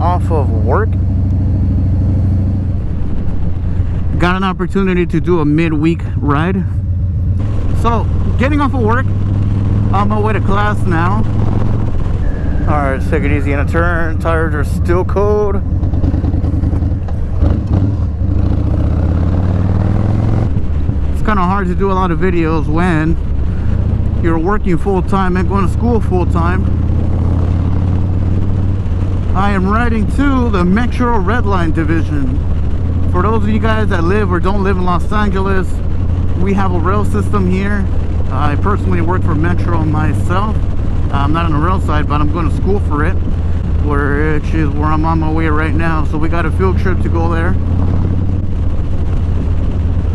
off of work. Got an opportunity to do a midweek ride. So, getting off of work, on my way to class now. Alright, let's take it easy in a turn. Tires are still cold. It's kind of hard to do a lot of videos when you're working full-time and going to school full-time. I am riding to the Metro Redline Division. For those of you guys that live or don't live in Los Angeles, we have a rail system here. I personally work for Metro myself. I'm not on the rail side, but I'm going to school for it, which is where I'm on my way right now. So we got a field trip to go there.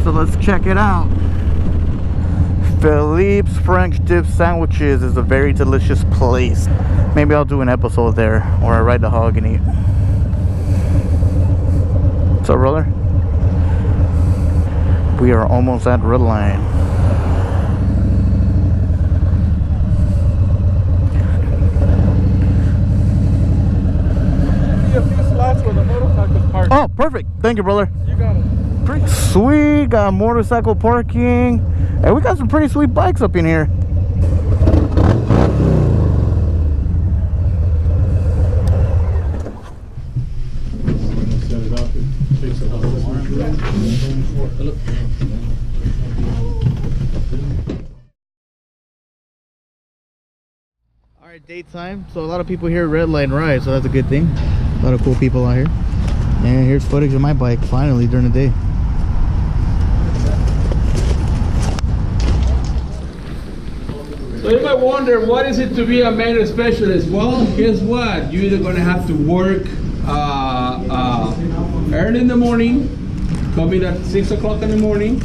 So let's check it out. Philippe's French dip sandwiches is a very delicious place. Maybe I'll do an episode there, or I ride the hog and eat. What's up, brother? We are almost at Redline. A few slots where the motorcycles park. Oh, perfect. Thank you, brother. You got it. Pretty sweet. Got motorcycle parking. Hey, we got some pretty sweet bikes up in here. Alright, daytime. So a lot of people here Redline ride, so that's a good thing. A lot of cool people out here. And here's footage of my bike finally during the day. So you might wonder, what is it to be a metro specialist? Well, guess what? You're either going to have to work early in the morning, coming at 6 o'clock in the morning,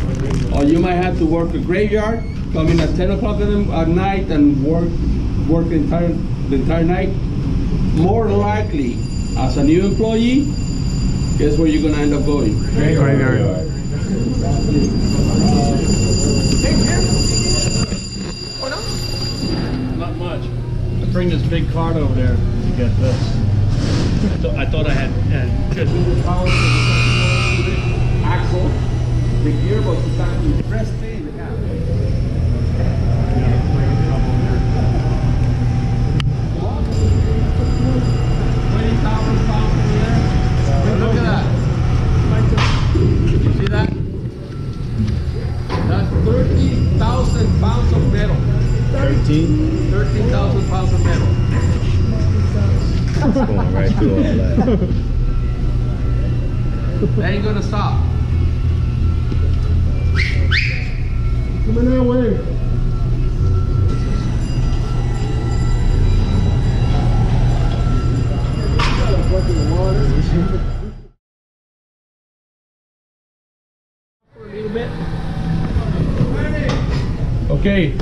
or you might have to work a graveyard, coming at 10 o'clock at night and work the entire night. More likely, as a new employee, guess where you're going to end up going? Graveyard. Not much. I bring this big cart over there to get this. I thought I had good Power to the axle, the gearbox is actually pressed in. 20,000 pounds in there. Look at that. You see that? That's 30,000 pounds of metal. 13,000 pounds of metal. It's going right through all that. They ain't gonna stop. Come in that way. Okay,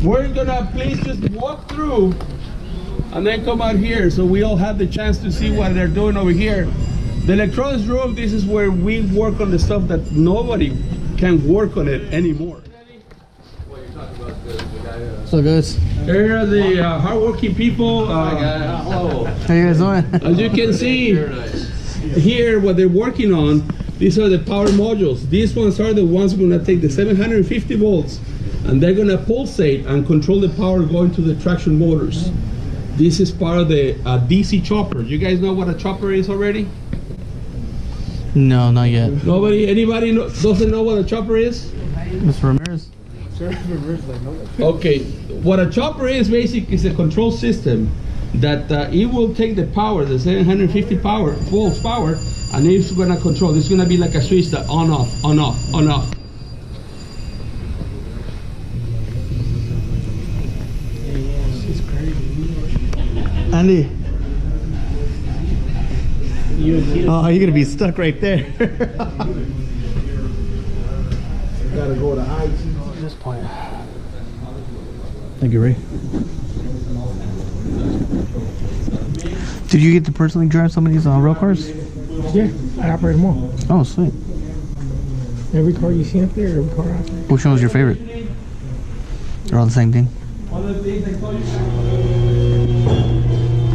we're gonna please just walk through and then come out here so we all have the chance to see what they're doing over here. The electronics room, this is where we work on the stuff that nobody can work on it anymore. So guys, Here are the hardworking people. how you guys doing? As you can see here, what they're working on, these are the power modules. These ones are the ones going to take the 750 volts and they're going to pulsate and control the power going to the traction motors. This is part of the DC chopper. You guys know what a chopper is already? No, not yet. Nobody? Anybody doesn't know what a chopper is? Mr. Ramirez? Okay, what a chopper is basically is a control system that it will take the power, the 750 volts power, and it's going to control. It's going to be like a switch that on off, on off, on off. Andy. Oh, you're gonna be stuck right there. Gotta go to IT at this point. Thank you, Ray. Did you get to personally drive some of these rail cars? Yeah, I operate them all. Oh, sweet. Every car you see up there, every car I operate. Which one was your favorite? They're all the same thing.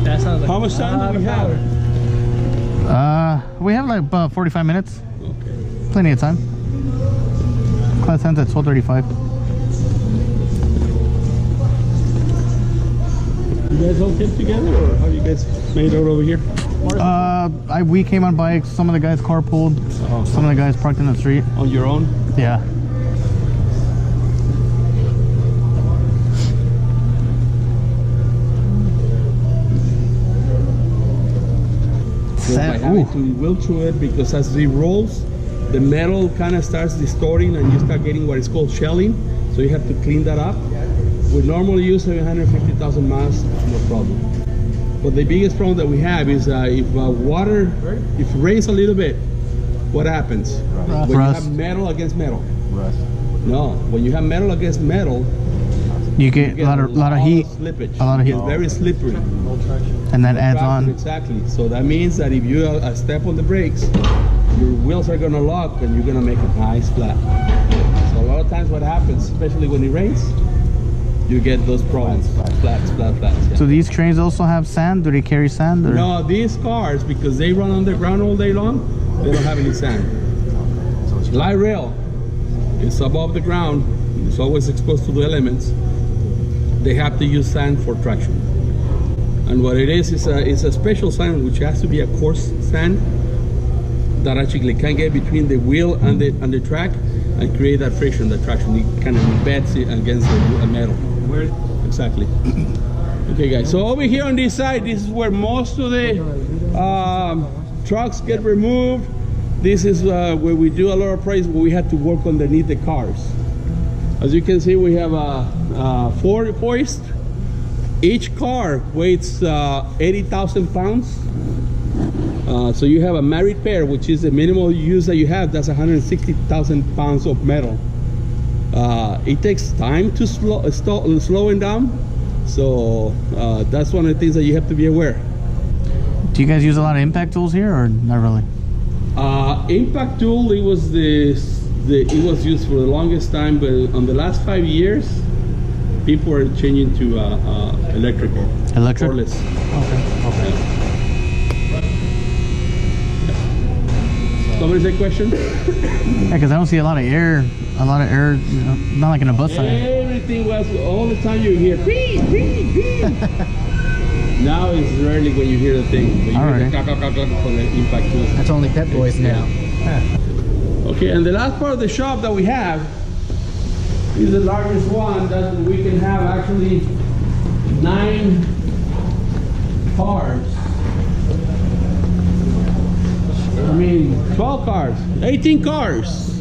That sounds like How much time do we have? We have like about 45 minutes. Okay. Plenty of time. Class ends at 12:35. You guys all came together, or how you guys made out over here? We came on bikes. Some of the guys carpooled. Oh, Some of the guys parked in the street. on your own? Yeah. By having to wheel through it, because as it rolls, the metal kind of starts distorting and you start getting what is called shelling. So you have to clean that up. We normally use 750,000 miles, no problem. But the biggest problem that we have is if it rains a little bit, what happens? When you have metal against metal. No, when you have metal against metal, you get a lot of heat, slippage. a lot of heat. It's very slippery. And that adds on. Exactly. So that means that if you step on the brakes, your wheels are gonna lock and you're gonna make a nice flat. So a lot of times what happens, especially when it rains, you get those problems. Flats. Yeah. So these trains also have sand? Do they carry sand? Or? No, these cars, because they run underground all day long, they don't have any sand. Light rail is above the ground. It's always exposed to the elements. They have to use sand for traction. And what it is it's a special sand which has to be a coarse sand that actually can get between the wheel and the track and create that friction, that traction. It kind of embeds it against the metal. Where exactly? Okay, guys. So over here on this side, this is where most of the trucks get removed. This is where we do a lot of projects where we have to work underneath the cars. As you can see, we have a Ford hoist. Each car weighs 80,000 pounds. So you have a married pair, which is the minimal use that you have. That's 160,000 pounds of metal. It takes time to slow it down. So that's one of the things that you have to be aware. Do you guys use a lot of impact tools here, or not really? Impact tool, it was used for the longest time, but on the last 5 years, people are changing to electrical. Electric? Cordless. Okay. Somebody say question? Yeah, because I don't see a lot of air, you know, not like in a bus sign. Everything was, all the time you hear, beep, beep, beep. Now it's rarely when you hear the thing, but you hear the for the impact tools. That's only Pet Boys now. Okay, and the last part of the shop that we have is the largest one that we can have actually 9 cars. I mean, 12 cars, 18 cars.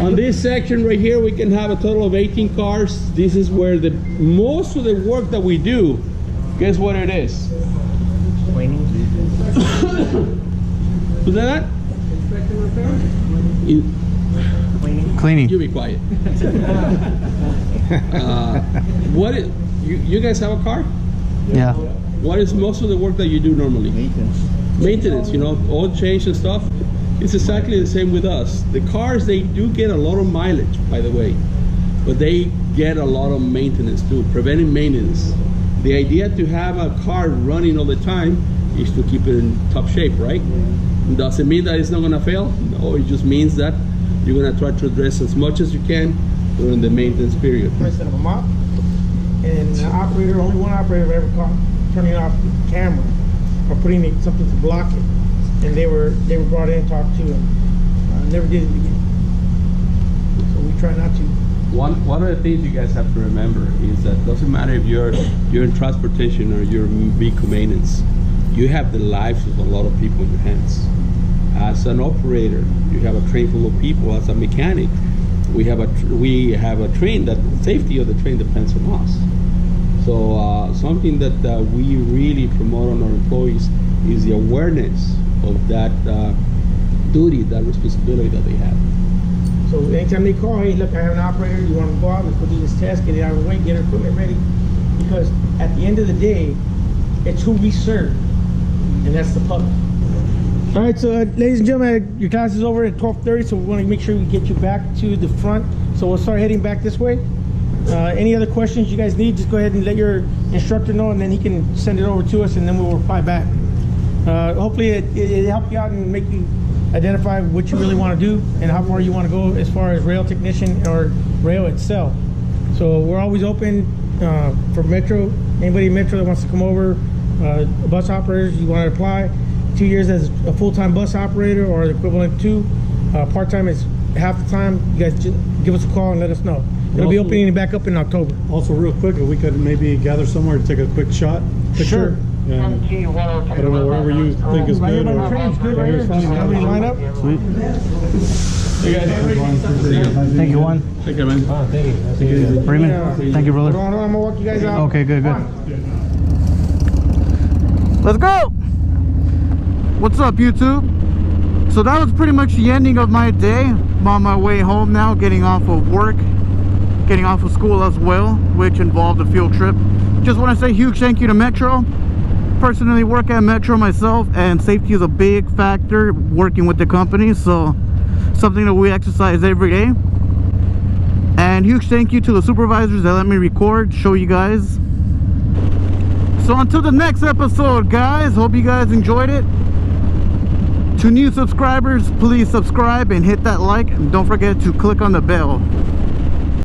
On this section right here, we can have a total of 18 cars. This is where most of the work that we do, guess what it is? Cleaning. Was that? Cleaning. You be quiet. You guys have a car? Yeah. What is most of the work that you do normally? Maintenance, you know, oil change and stuff. It's exactly the same with us. The cars, they do get a lot of mileage, by the way, but they get a lot of maintenance too, preventive maintenance. The idea to have a car running all the time is to keep it in top shape, right? Does it mean that it's not gonna fail? No, it just means that you're gonna try to address as much as you can during the maintenance period. Instead of a mop, and the operator, only one operator ever caught turning off the camera or putting something to block it, and they were brought in and talked to, and never did it again. So we try not to. One of the things you guys have to remember is that it doesn't matter if you're in transportation or you're in vehicle maintenance, you have the lives of a lot of people in your hands. As an operator, you have a train full of people. As a mechanic, we have a train that the safety of the train depends on us. So something that we really promote on our employees is the awareness of that duty, that responsibility that they have. So anytime they call, hey, look, I have an operator, you want to go out, let's go do this test, get it out of the way, get our equipment ready. Because at the end of the day, it's who we serve, and that's the public. All right, so ladies and gentlemen, your class is over at 12:30, so we want to make sure we get you back to the front. So we'll start heading back this way. Any other questions you guys need, just go ahead and let your instructor know, and then he can send it over to us, and then we'll reply back. Hopefully it helped you out and make you identify what you really want to do and how far you want to go as far as rail technician or rail itself. So we're always open for Metro. Anybody in Metro that wants to come over, bus operators, you want to apply. 2 years as a full-time bus operator or the equivalent to. Part-time is half the time. You guys just give us a call and let us know. It'll be opening back up in October. Also, real quick, if we could maybe gather somewhere to take a quick shot picture. Sure. And I don't know, wherever you think is Right good. here by the train's good right here. Somebody line up? Sweet. Hey guys. Thank you, Juan. Take care, man. Oh, thank you. That's good. Freeman, thank you, brother. Hold on, I'm gonna walk you guys out. Okay, good. Let's go! What's up, YouTube? So that was pretty much the ending of my day. I'm on my way home now, getting off of work, getting off of school as well, which involved a field trip. Just want to say a huge thank you to Metro. Personally work at Metro myself, and safety is a big factor working with the company, so something that we exercise every day. And huge thank you to the supervisors that let me record, show you guys. So until the next episode, guys, hope you guys enjoyed it. To new subscribers, please subscribe and hit that like, and don't forget to click on the bell.